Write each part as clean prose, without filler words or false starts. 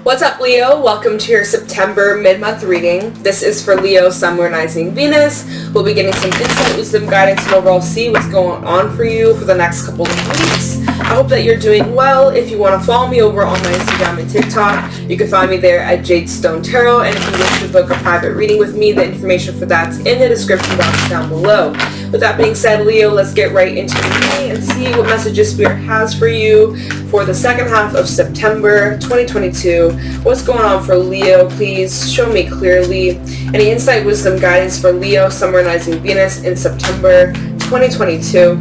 What's up, Leo? Welcome to your September mid-month reading. This is for Leo, Sun, Moon, Rising, Venus. We'll be getting some insight, wisdom, guidance, and overall see what's going on for you for the next couple of weeks. I hope that you're doing well. If you want to follow me over on my Instagram and TikTok, you can find me there at Jadestone Tarot. And if you wish to book a private reading with me, the information for that's in the description box down below. With that being said, Leo, let's get right into the reading and see what messages Spirit has for you for the second half of September 2022. What's going on for Leo? Please show me clearly. Any insight, wisdom, guidance for Leo, Sun, Moon, Rising, Venus in September 2022.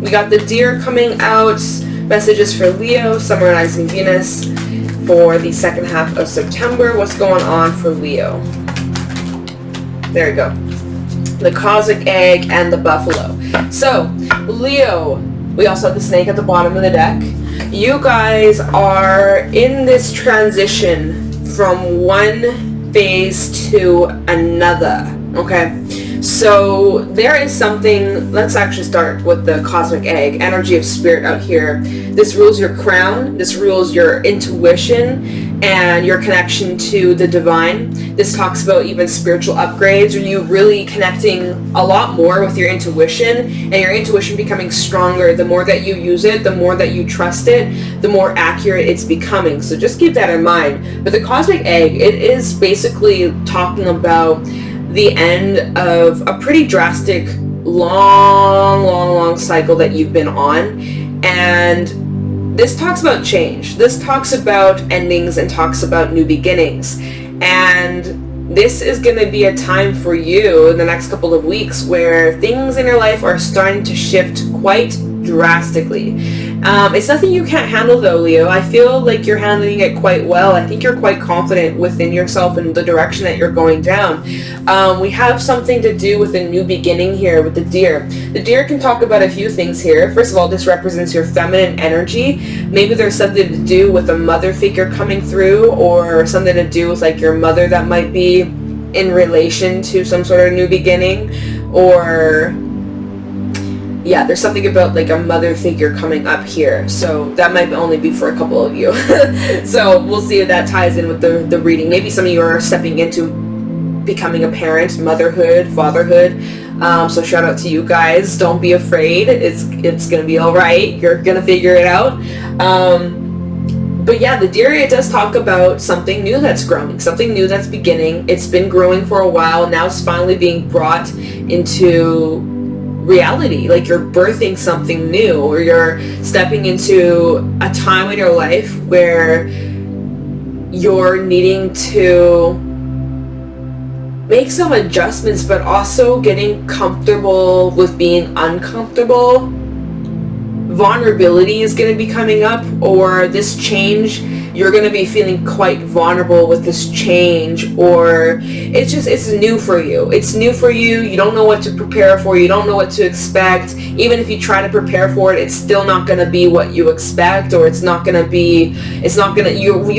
We got the deer coming out. Messages for Leo, Sun, Moon, Rising, Venus for the second half of September. What's going on for Leo? There we go. The cosmic egg and the buffalo. So, Leo, we also have the snake at the bottom of the deck. You guys are in this transition from one phase to another, okay? So there is something, let's actually start with the cosmic egg, energy of spirit out here. This rules your crown, this rules your intuition and your connection to the divine. This talks about even spiritual upgrades, or you really connecting a lot more with your intuition, and your intuition becoming stronger. The more that you use it, the more that you trust it, the more accurate it's becoming. So just keep that in mind. But the cosmic egg, it is basically talking about the end of a pretty drastic, long cycle that you've been on. And this talks about change. This talks about endings and talks about new beginnings. And this is going to be a time for you in the next couple of weeks where things in your life are starting to shift quite drastically. It's nothing you can't handle though, Leo. I feel like you're handling it quite well. I think you're quite confident within yourself and the direction that you're going down. We have something to do with a new beginning here with the deer. The deer can talk about a few things here. First of all, this represents your feminine energy. Maybe there's something to do with a mother figure coming through, or something to do with like your mother that might be in relation to some sort of new beginning, or yeah, there's something about like a mother figure coming up here. So that might only be for a couple of you. So we'll see if that ties in with the reading. Maybe some of you are stepping into becoming a parent, motherhood, fatherhood. So shout out to you guys. Don't be afraid. It's going to be all right. You're going to figure it out. But yeah, the deer, it does talk about something new that's growing, something new that's beginning. It's been growing for a while. Now it's finally being brought into reality, like you're birthing something new, or you're stepping into a time in your life where you're needing to make some adjustments, but also getting comfortable with being uncomfortable. Vulnerability is going to be coming up, or this change, you're going to be feeling quite vulnerable with this change, or it's new for you. It's new for you. You don't know what to prepare for. You don't know what to expect. Even if you try to prepare for it, it's still not going to be what you expect, or you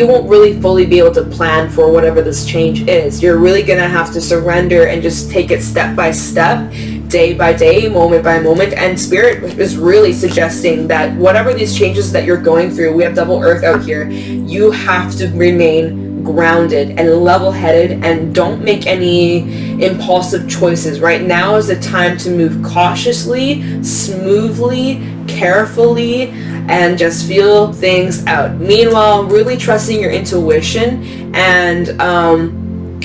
won't really fully be able to plan for whatever this change is. You're really going to have to surrender and just take it step by step, day by day, moment by moment. And Spirit is really suggesting that whatever these changes that you're going through, we have double earth out here, you have to remain grounded and level-headed, and don't make any impulsive choices. Right now is the time to move cautiously, smoothly, carefully, and just feel things out. Meanwhile, really trusting your intuition and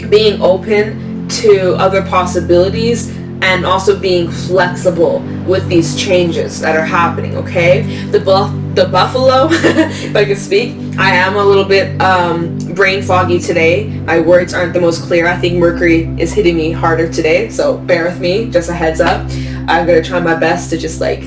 being open to other possibilities, and also being flexible with these changes that are happening, okay? The buffalo, if I can speak, I am a little bit brain foggy today. My words aren't the most clear. I think Mercury is hitting me harder today, so bear with me, just a heads up. I'm gonna try my best to just like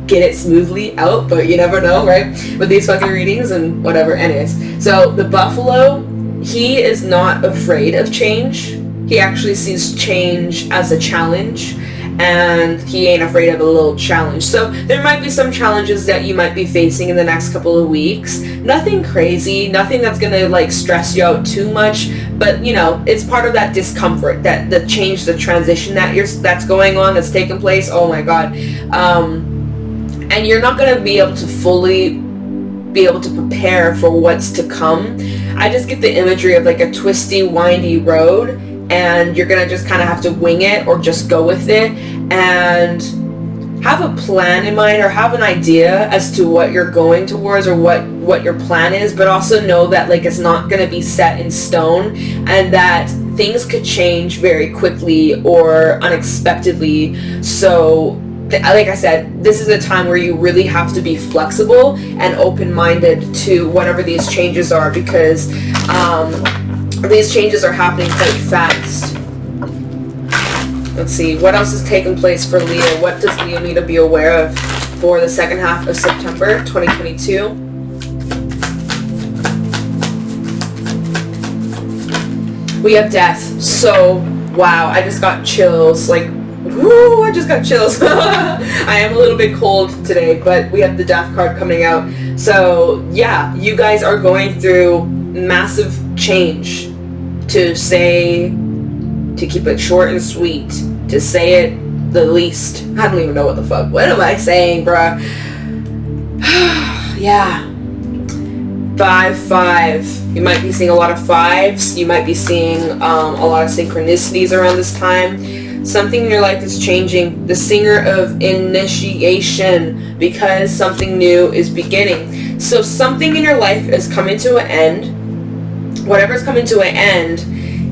get it smoothly out, but you never know, right? With these fucking readings and whatever. Anyways, so the buffalo, he is not afraid of change. He actually sees change as a challenge, and he ain't afraid of a little challenge. So there might be some challenges that you might be facing in the next couple of weeks. Nothing crazy, nothing that's gonna like stress you out too much, but you know, it's part of that discomfort, that the change, the transition that's going on, that's taking place. Oh my god. And you're not gonna be able to fully be able to prepare for what's to come. I just get the imagery of like a twisty, windy road, and you're gonna just kind of have to wing it or just go with it and have a plan in mind, or have an idea as to what you're going towards, or what your plan is, but also know that like it's not going to be set in stone, and that things could change very quickly or unexpectedly. So like I said, this is a time where you really have to be flexible and open-minded to whatever these changes are, because these changes are happening quite fast. Let's see, what else is taking place for Leo? What does Leo need to be aware of for the second half of September 2022? We have death. So, wow, I just got chills. Like, whoo, I just got chills. I am a little bit cold today, but we have the death card coming out. So, yeah, you guys are going through massive change. To keep it short and sweet, to say it the least. I don't even know what the fuck. What am I saying, bruh? Yeah. 5-5. You might be seeing a lot of 5s. You might be seeing a lot of synchronicities around this time. Something in your life is changing. The singer of initiation, because something new is beginning. So something in your life is coming to an end. Whatever's coming to an end,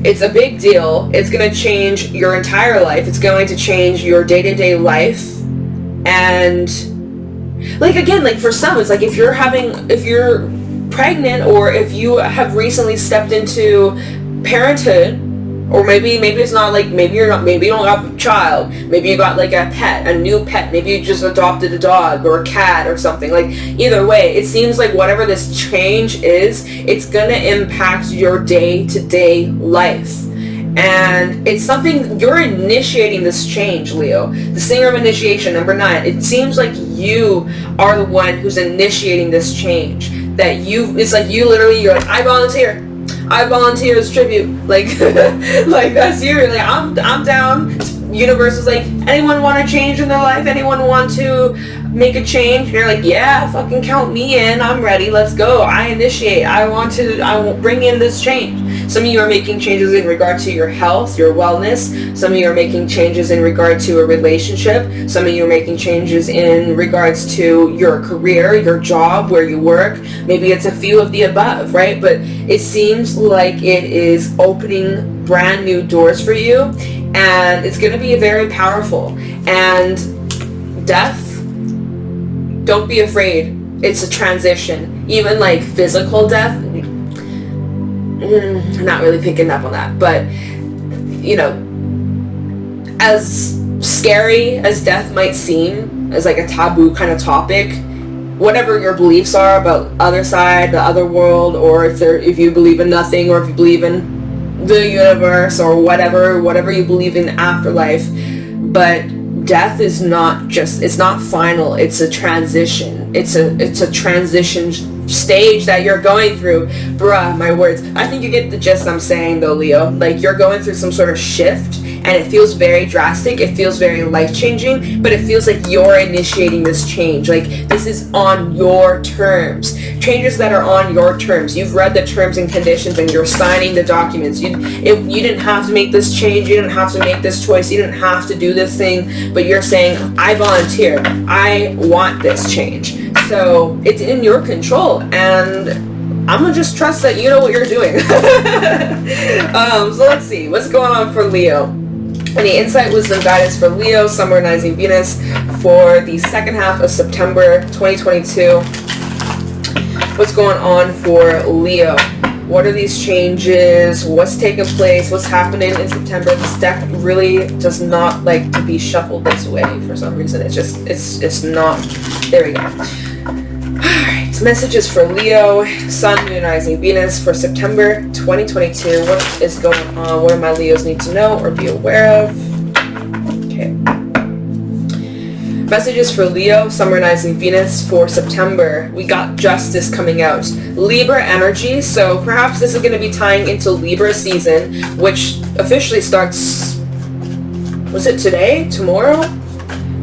it's a big deal. It's going to change your entire life. It's going to change your day-to-day life. And like, again, like for some, it's like if you're pregnant, or if you have recently stepped into parenthood, or maybe it's not like, maybe you don't have a child, maybe you got like a new pet, maybe you just adopted a dog or a cat or something. Like, either way, it seems like whatever this change is, it's gonna impact your day-to-day life. And it's something, you're initiating this change, Leo. The singer of initiation, number 9. It seems like you are the one who's initiating this change. It's like you literally, you're like, I volunteer as tribute. Like, like that's you. Like, I'm down. Universe is like, anyone want to change in their life? Anyone want to make a change? And you're like, yeah, fucking count me in. I'm ready. Let's go. I initiate. I will bring in this change. Some of you are making changes in regard to your health, your wellness. Some of you are making changes in regard to a relationship. Some of you are making changes in regards to your career, your job, where you work. Maybe it's a few of the above, right? But it seems like it is opening brand new doors for you, and it's going to be very powerful. And death, don't be afraid. It's a transition. Even like physical death, I'm not really picking up on that, but you know, as scary as death might seem, as like a taboo kind of topic, whatever your beliefs are about other side, the other world, or if you believe in nothing, or if you believe in the universe, or whatever you believe in afterlife, but death is not just, it's not final, it's a transition. It's a transition stage that you're going through. Bruh, my words. I think you get the gist I'm saying though, Leo. Like, you're going through some sort of shift, and it feels very drastic, it feels very life-changing, but it feels like you're initiating this change. Like, this is on your terms. Changes that are on your terms. You've read the terms and conditions, and you're signing the documents. You didn't have to make this change, you didn't have to make this choice, you didn't have to do this thing, but you're saying, I volunteer, I want this change. So it's in your control, and I'm gonna just trust that you know what you're doing. So let's see, what's going on for Leo? Any insight, wisdom, guidance for Leo, Sun, Moon, Rising, Venus for the second half of September 2022? What's going on for Leo? What are these changes? What's taking place? What's happening in September? This deck really does not like to be shuffled this way for some reason. It's not. There we go. Alright, messages for Leo, Sun, Moon, Rising, Venus for September 2022. What is going on? What do my Leos need to know or be aware of? Okay. Messages for Leo, Sun, Moon, Rising, Venus for September. We got Justice coming out. Libra energy, so perhaps this is going to be tying into Libra season, which officially starts, was it today? Tomorrow?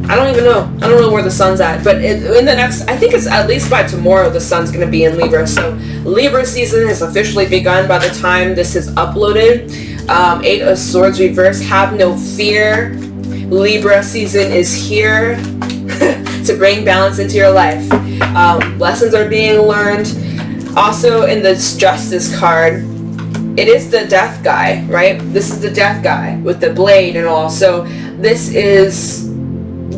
I don't even know. I don't know where the sun's at. But in the next, I think it's at least by tomorrow, the sun's going to be in Libra. So Libra season has officially begun by the time this is uploaded. 8 of Swords reverse. Have no fear. Libra season is here to bring balance into your life. Lessons are being learned. Also in this Justice card, it is the death guy, right? This is the death guy with the blade and all. So this is,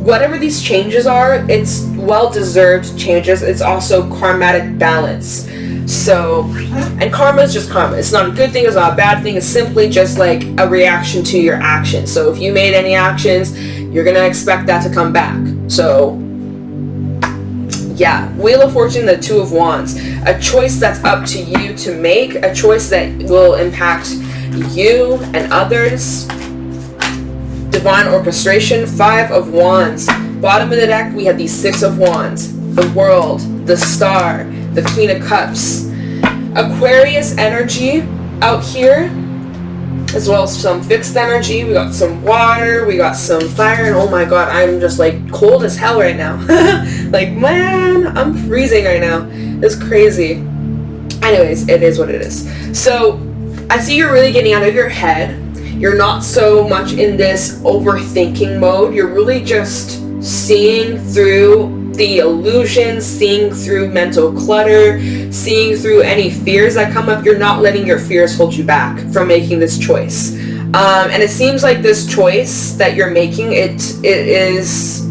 whatever these changes are, it's well-deserved changes. It's also karmatic balance. So, and karma is just karma. It's not a good thing, it's not a bad thing. It's simply just like a reaction to your actions. So if you made any actions, you're going to expect that to come back. So, yeah. Wheel of Fortune, the Two of Wands. A choice that's up to you to make. A choice that will impact you and others. Divine Orchestration, 5 of Wands. Bottom of the deck, we have the 6 of Wands. The World, the Star, the Queen of Cups. Aquarius energy out here, as well as some fixed energy. We got some water, we got some fire, and oh my god, I'm just like cold as hell right now. Like, man, I'm freezing right now. It's crazy. Anyways, it is what it is. So, I see you're really getting out of your head. You're not so much in this overthinking mode. You're really just seeing through the illusions, seeing through mental clutter, seeing through any fears that come up. You're not letting your fears hold you back from making this choice. And it seems like this choice that you're making, it is...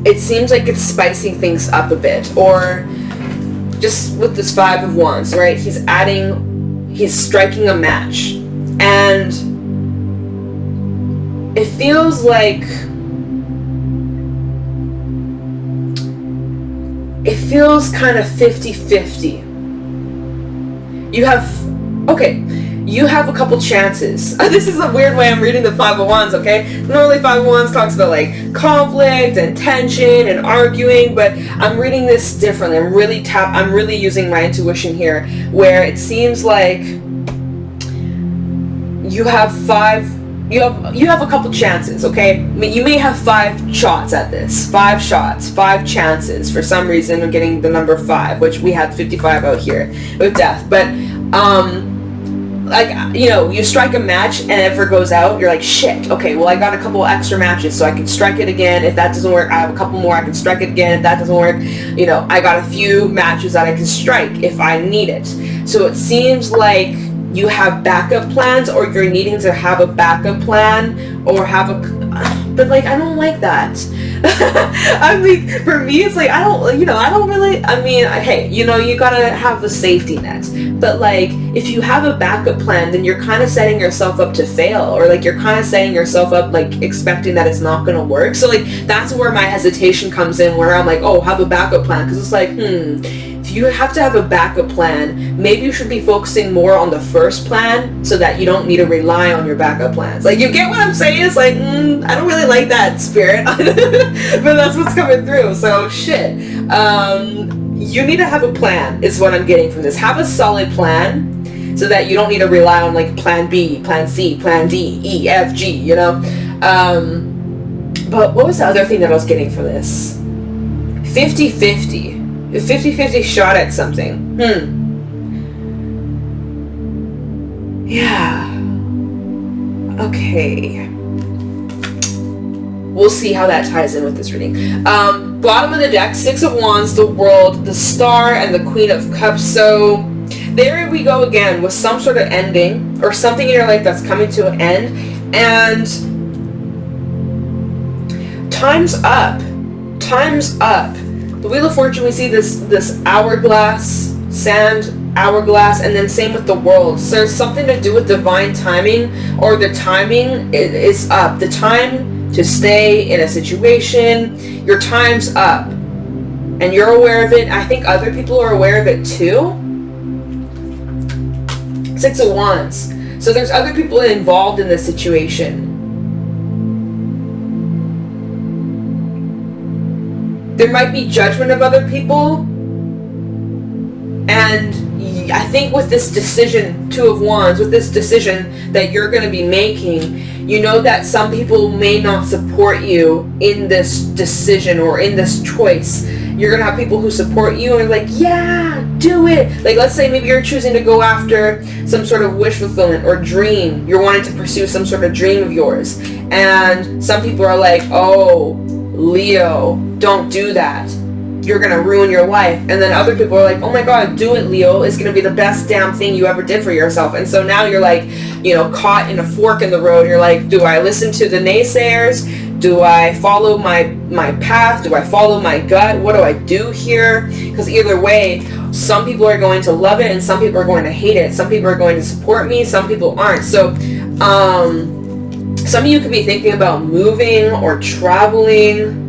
It seems like it's spicing things up a bit. Or just with this 5 of Wands, right? He's striking a match. And it feels like kind of 50-50. You have a couple chances. This is a weird way I'm reading the 5 of Wands, okay? Normally 5 of Wands talks about like conflict and tension and arguing, but I'm reading this differently. I'm really using my intuition here, where it seems like you have a couple chances, okay? I mean, you may have 5 shots at this. 5 shots, 5 chances. For some reason, I'm getting the number 5, which we had 55 out here with death. But, like, you know, you strike a match and it never goes out. You're like, shit, okay, well, I got a couple extra matches, so I can strike it again. If that doesn't work, I have a couple more. I can strike it again. If that doesn't work, you know, I got a few matches that I can strike if I need it. So it seems like you have backup plans, or you're needing to have a backup plan, or have a, but like, I don't like that. I mean, for me, it's like, hey, you know, you gotta have the safety net, but like, if you have a backup plan, then you're kind of setting yourself up to fail, or like, you're kind of setting yourself up, like, expecting that it's not gonna work. So like, that's where my hesitation comes in, where I'm like, oh, have a backup plan, because it's like, if you have to have a backup plan, maybe you should be focusing more on the first plan so that you don't need to rely on your backup plans. Like, you get what I'm saying? It's like, I don't really like that, spirit. But that's what's coming through. So, shit. You need to have a plan, is what I'm getting from this. Have a solid plan so that you don't need to rely on, like, plan B, plan C, plan D, E, F, G, you know? But what was the other thing that I was getting for this? 50-50. A 50-50 shot at something. Yeah. Okay. We'll see how that ties in with this reading. Bottom of the deck, 6 of Wands, the World, the Star, and the Queen of Cups. So there we go again with some sort of ending, or something in your life that's coming to an end. And time's up. Time's up. The Wheel of Fortune, we see this hourglass, sand hourglass, and then same with the World. So there's something to do with divine timing, or the timing is up. The time to stay in a situation, your time's up. And you're aware of it. I think other people are aware of it too. 6 of Wands. So there's other people involved in this situation. There might be judgment of other people, and I think with this decision, Two of Wands, with this decision that you're going to be making, you know that some people may not support you in this decision or in this choice. You're going to have people who support you and are like, yeah, do it. Like, let's say maybe you're choosing to go after some sort of wish fulfillment or dream. You're wanting to pursue some sort of dream of yours. And some people are like, oh, Leo, don't do that. You're going to ruin your life. And then other people are like, oh my God, do it, Leo. It's going to be the best damn thing you ever did for yourself. And so now you're like, you know, caught in a fork in the road. You're like, do I listen to the naysayers? Do I follow my path? Do I follow my gut? What do I do here? Because either way, some people are going to love it and some people are going to hate it. Some people are going to support me, some people aren't. So some of you could be thinking about moving or traveling.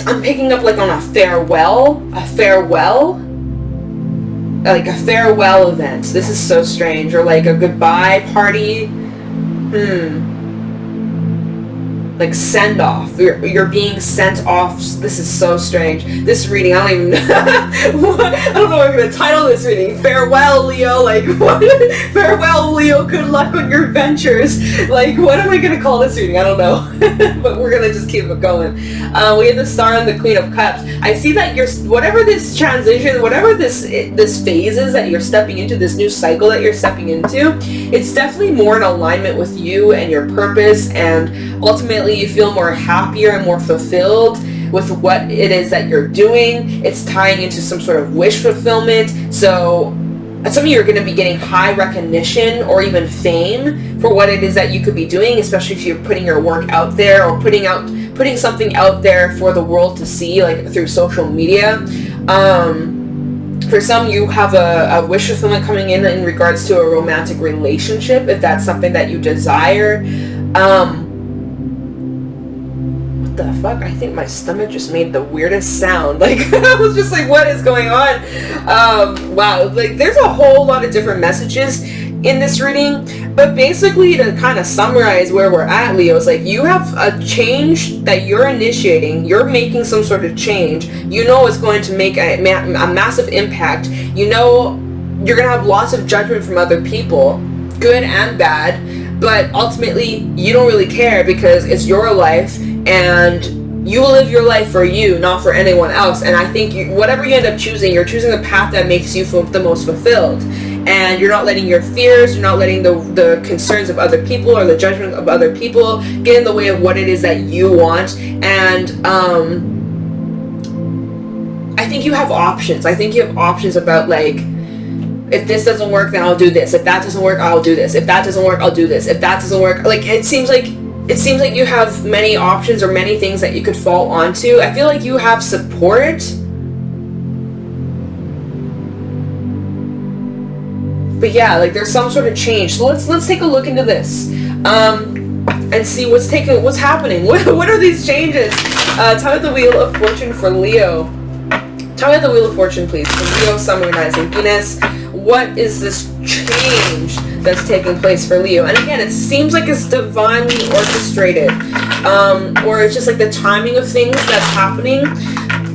I'm picking up like on a farewell, like a farewell event. This is so strange. Or like a goodbye party. Like send off. You're being sent off. This is so strange. This reading, I don't even know. I don't know what I'm going to title this reading. Farewell, Leo. Like, what? Farewell, Leo. Good luck on your ventures. Like, what am I going to call this reading? I don't know. But we're going to just keep it going. We have the Star and the Queen of Cups. I see that you're, whatever this transition, whatever this phase is that you're stepping into, this new cycle that you're stepping into, it's definitely more in alignment with you and your purpose, and ultimately you feel more happier and more fulfilled with what it is that you're doing. It's tying into some sort of wish fulfillment. So some of you are going to be getting high recognition or even fame for what it is that you could be doing, especially if you're putting your work out there or putting something out there for the world to see, like through social media. For some, you have a wish fulfillment coming in regards to a romantic relationship, if that's something that you desire. What the fuck? I think my stomach just made the weirdest sound. Like, I was just like, what is going on? Wow, like there's a whole lot of different messages in this reading, but basically to kind of summarize where we're at, Leo, is like you have a change that you're initiating. You're making some sort of change. You know it's going to make a massive impact. You know you're going to have lots of judgment from other people, good and bad, but ultimately you don't really care because it's your life and you live your life for you, not for anyone else. And I think whatever you end up choosing, you're choosing the path that makes you the most fulfilled. And you're not letting your fears, you're not letting the concerns of other people or the judgment of other people get in the way of what it is that you want. And I think you have options. I think you have options about, like, if this doesn't work, then I'll do this. If that doesn't work, I'll do this. If that doesn't work, I'll do this. If that doesn't work, like, it seems like you have many options or many things that you could fall onto. I feel like you have support. But yeah, like there's some sort of change. So let's take a look into this and see what's happening. What are these changes? Tell me the Wheel of Fortune for Leo. Tell me the Wheel of Fortune, please, for Leo, Sun, Moon, Rising, Venus. What is this change that's taking place for Leo? And again, it seems like it's divinely orchestrated, or it's just like the timing of things that's happening.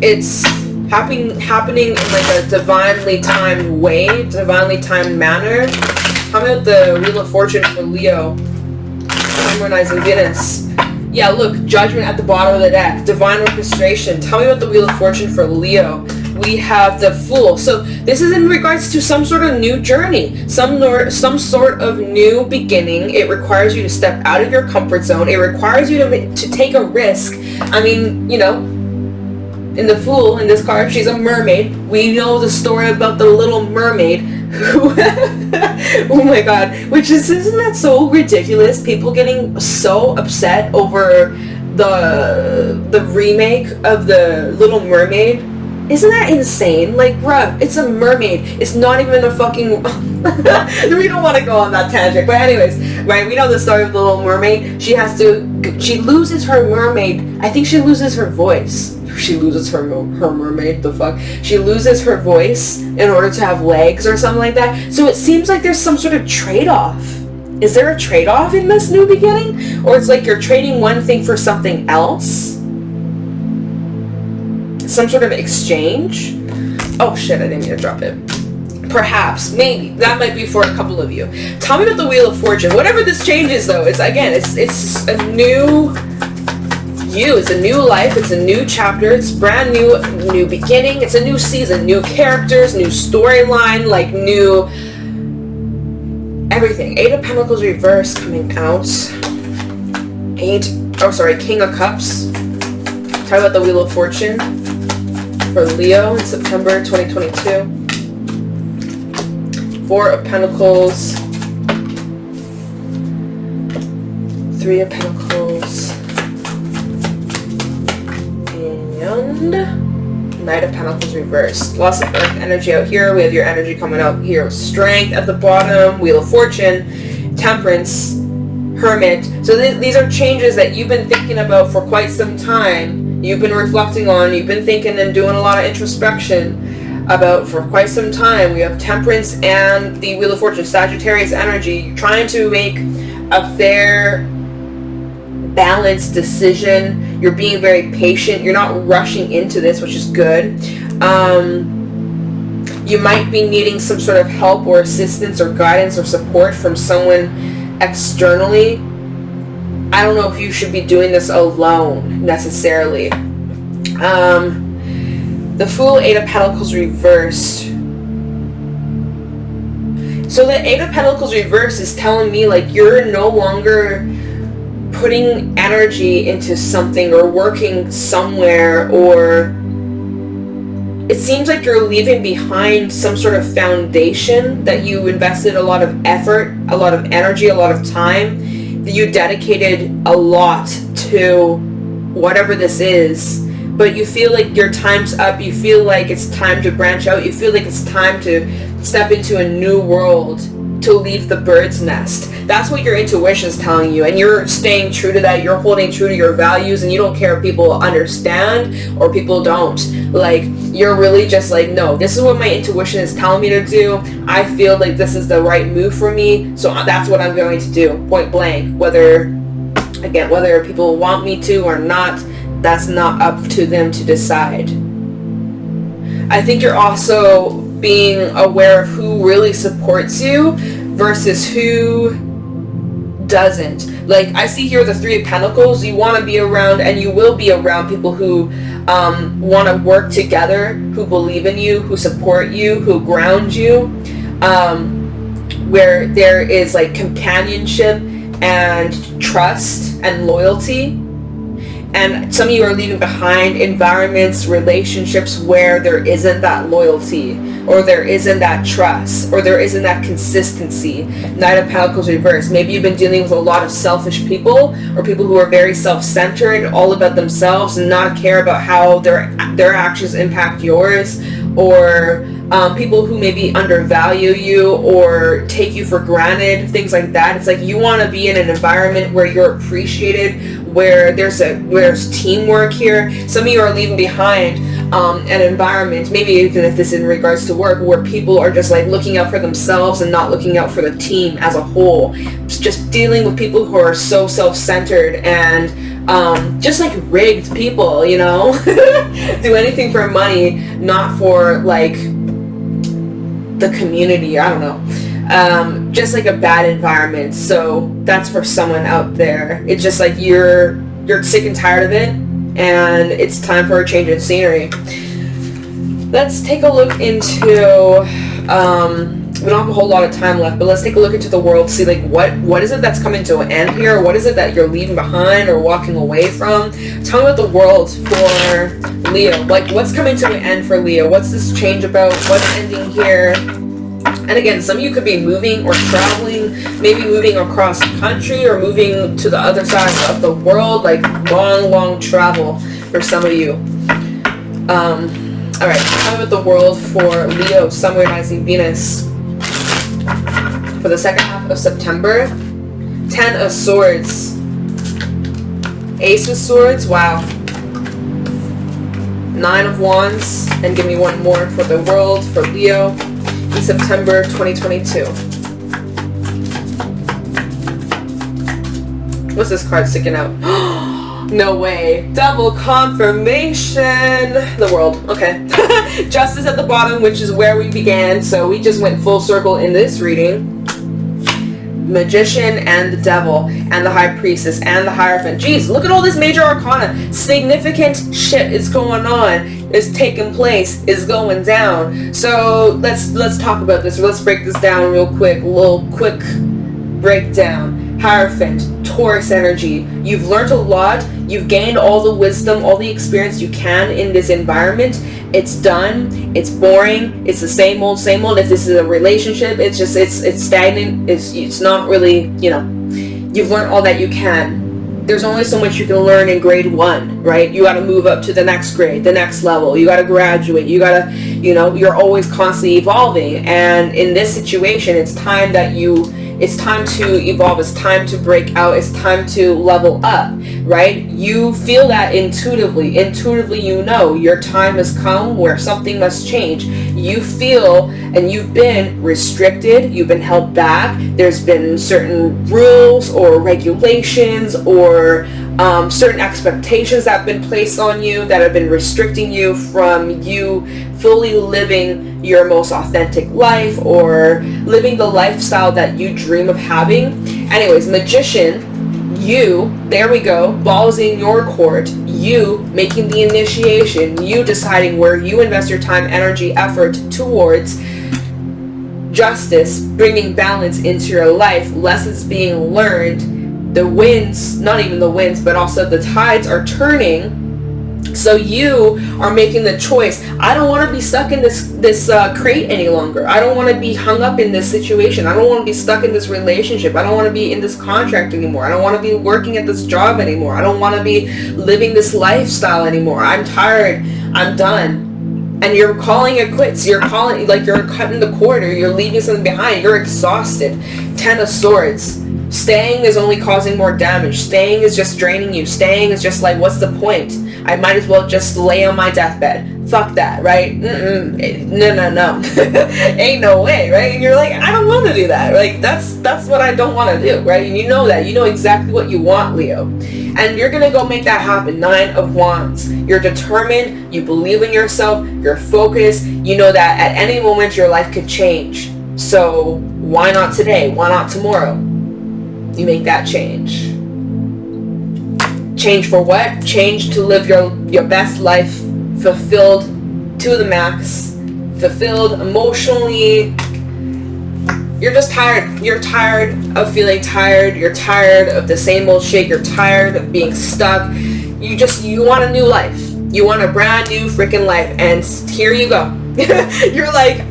It's happening in like a divinely timed way, divinely timed manner. How about the Wheel of Fortune for Leo, Harmonizing Venus? Yeah, look, Judgment at the bottom of the deck, divine orchestration. Tell me about the Wheel of Fortune for Leo. We have the Fool. So this is in regards to some sort of new journey, some sort of new beginning. It requires you to step out of your comfort zone. It requires you to take a risk. I mean, you know, in the Fool, in this card, she's a mermaid. We know the story about the Little Mermaid who, oh my god, isn't that so ridiculous? People getting so upset over the remake of the Little Mermaid. Isn't that insane? Like, bruh, it's a mermaid. It's not even a fucking... We don't want to go on that tangent. But anyways, right, we know the story of the Little Mermaid. She loses her mermaid. I think she loses her voice. She loses her mermaid, the fuck? She loses her voice in order to have legs or something like that. So it seems like there's some sort of trade-off Is there a trade-off in this new beginning? Or it's like you're trading one thing for something else? Some sort of exchange? Oh shit, I didn't mean to drop it. Perhaps, maybe. That might be for a couple of you. Tell me about the Wheel of Fortune. Whatever this change is though, it's again, it's a new you. It's a new life. It's a new chapter. It's brand new beginning. It's a new season. New characters, new storyline, like new everything. 8 of Pentacles reversed coming out. King of Cups. Talk about the Wheel of Fortune for Leo in September 2022. 4 of Pentacles. 3 of Pentacles. And Knight of Pentacles reversed. Lots of earth energy out here. We have your energy coming out here. Strength at the bottom. Wheel of Fortune. Temperance. Hermit. So these are changes that you've been thinking about for quite some time. You've been reflecting on. You've been thinking and doing a lot of introspection about for quite some time. We have Temperance and the Wheel of Fortune. Sagittarius energy. You're trying to make a fair, balanced decision. You're being very patient. You're not rushing into this, which is good. You might be needing some sort of help or assistance or guidance or support from someone externally. I don't know if you should be doing this alone necessarily. The Fool, 8 of Pentacles reversed. So the 8 of Pentacles reversed is telling me like you're no longer putting energy into something or working somewhere, or it seems like you're leaving behind some sort of foundation that you invested a lot of effort, a lot of energy, a lot of time, that you dedicated a lot to whatever this is, but you feel like your time's up. You feel like it's time to branch out. You feel like it's time to step into a new world, to leave the bird's nest. That's what your intuition is telling you, and you're staying true to that. You're holding true to your values, and you don't care if people understand or people don't. Like, you're really just like, no, this is what my intuition is telling me to do. I feel like this is the right move for me, so that's what I'm going to do, point blank. Whether people want me to or not, that's not up to them to decide. I think you're also being aware of who really supports you versus who doesn't. Like, I see here the 3 of Pentacles. You want to be around, and you will be around people who want to work together, who believe in you, who support you, who ground you, where there is like companionship and trust and loyalty. And some of you are leaving behind environments, relationships where there isn't that loyalty, or there isn't that trust, or there isn't that consistency. Knight of Pentacles reversed. Maybe you've been dealing with a lot of selfish people, or people who are very self-centered, all about themselves, and not care about how their actions impact yours, or people who maybe undervalue you or take you for granted, things like that. It's like you want to be in an environment where you're appreciated, where there's teamwork here. Some of you are leaving behind an environment, maybe even if this is in regards to work, where people are just like looking out for themselves and not looking out for the team as a whole. It's just dealing with people who are so self-centered and just like rigged people, you know. Do anything for money, not for like the community. I don't know. Just like a bad environment. So that's for someone out there. It's just like you're sick and tired of it, and it's time for a change in scenery. Let's take a look into we don't have a whole lot of time left, but let's take a look into the world, see like what is it that's coming to an end here? What is it that you're leaving behind or walking away from? Tell me about the world for Leo. Like, what's coming to an end for Leo? What's this change about? What's ending here? And again, some of you could be moving or traveling, maybe moving across the country or moving to the other side of the world, like long travel for some of you. All right, tell me about the world for Leo, Sun, Moon, Rising, Venus. For the second half of September. 10 of Swords. Ace of Swords, wow. 9 of Wands, and give me one more for the world for Leo in September 2022. What's this card sticking out? No way. Double confirmation. The world. Okay. Justice at the bottom, which is where we began. So we just went full circle in this reading. Magician and the devil and the high priestess and the hierophant. Jeez, look at all this major arcana. Significant shit is going on, is taking place, is going down. So let's talk about this. Let's break this down real quick. A little quick breakdown. Hierophant, Taurus energy. You've learned a lot. You've gained all the wisdom, all the experience you can in this environment. It's done. It's boring. It's the same old, same old. If this is a relationship, it's just, it's stagnant. It's not really, you know, you've learned all that you can. There's only so much you can learn in grade 1, right? You got to move up to the next grade, the next level. You got to graduate. You got to, you know, you're always constantly evolving. And in this situation, it's time to evolve. It's time to break out. It's time to level up, right? You feel that intuitively. Intuitively, you know your time has come where something must change. You feel, and you've been restricted. You've been held back. There's been certain rules or regulations or certain expectations that have been placed on you that have been restricting you from you fully living your most authentic life or living the lifestyle that you dream of having. Anyways, magician, you, there we go, balls in your court, you making the initiation, you deciding where you invest your time, energy, effort towards justice, bringing balance into your life, lessons being learned. The winds, not even the winds, but also the tides are turning. So you are making the choice. I don't want to be stuck in this crate any longer. I don't want to be hung up in this situation. I don't want to be stuck in this relationship. I don't want to be in this contract anymore. I don't want to be working at this job anymore. I don't want to be living this lifestyle anymore. I'm tired. I'm done. And you're calling it quits. You're calling, like, you're cutting the cord, or you're leaving something behind. You're exhausted. 10 of Swords. Staying is only causing more damage. Staying is just draining you. Staying is just like, what's the point? I might as well just lay on my deathbed. Fuck that, right? No. Ain't no way, right? And you're like, I don't want to do that. Like, that's what I don't want to do, right? And you know that. You know exactly what you want, Leo. And you're going to go make that happen. 9 of Wands. You're determined. You believe in yourself. You're focused. You know that at any moment your life could change. So why not today? Why not tomorrow? You make that change. Change for what? Change to live your best life, fulfilled to the max, fulfilled emotionally. You're just tired. You're tired of feeling tired. You're tired of the same old shit. You're tired of being stuck. You want a new life. You want a brand new freaking life. And here you go. You're like,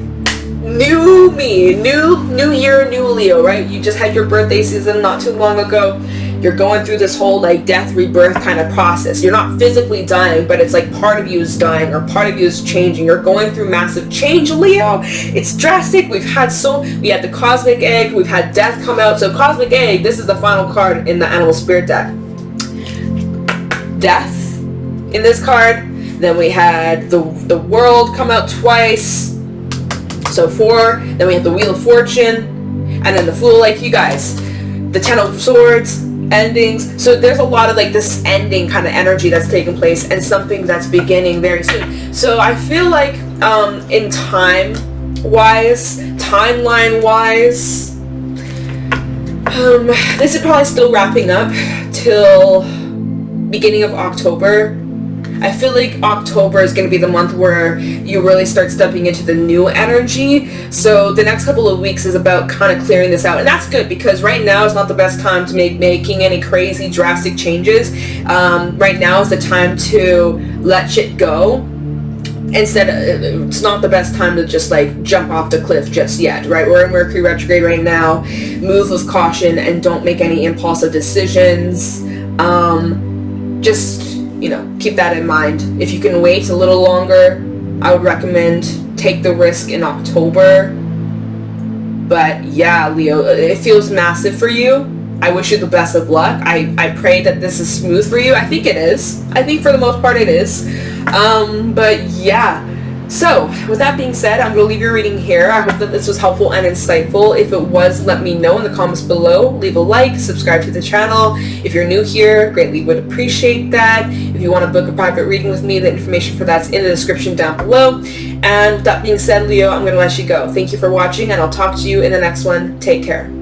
new me, new year, new Leo, right? You just had your birthday season not too long ago. You're going through this whole like death, rebirth kind of process. You're not physically dying, but it's like part of you is dying or part of you is changing. You're going through massive change, Leo. It's drastic. We had the cosmic egg. We've had death come out. So cosmic egg, this is the final card in the animal spirit deck. Death in this card. Then we had the world come out twice. So 4. Then we have the Wheel of Fortune. And then the Fool, like you guys. The 10 of Swords. Endings. So there's a lot of like this ending kind of energy that's taking place and something that's beginning very soon. So I feel like in timeline wise, this is probably still wrapping up till beginning of October. I feel like October is going to be the month where you really start stepping into the new energy. So the next couple of weeks is about kind of clearing this out. And that's good because right now is not the best time to making any crazy drastic changes. Right now is the time to let shit go. Instead, it's not the best time to just like jump off the cliff just yet, right? We're in Mercury retrograde right now. Move with caution and don't make any impulsive decisions. Just, you know, keep that in mind. If you can wait a little longer, I would recommend take the risk in October. But yeah, Leo, it feels massive for you. I wish you the best of luck. I pray that this is smooth for you. I think it is. I think for the most part it is. But yeah, So, with that being said, I'm going to leave your reading here. I hope that this was helpful and insightful. If it was, let me know in the comments below. Leave a like, subscribe to the channel. If you're new here, greatly would appreciate that. If you want to book a private reading with me, the information for that's in the description down below. And with that being said, Leo, I'm going to let you go. Thank you for watching, and I'll talk to you in the next one. Take care.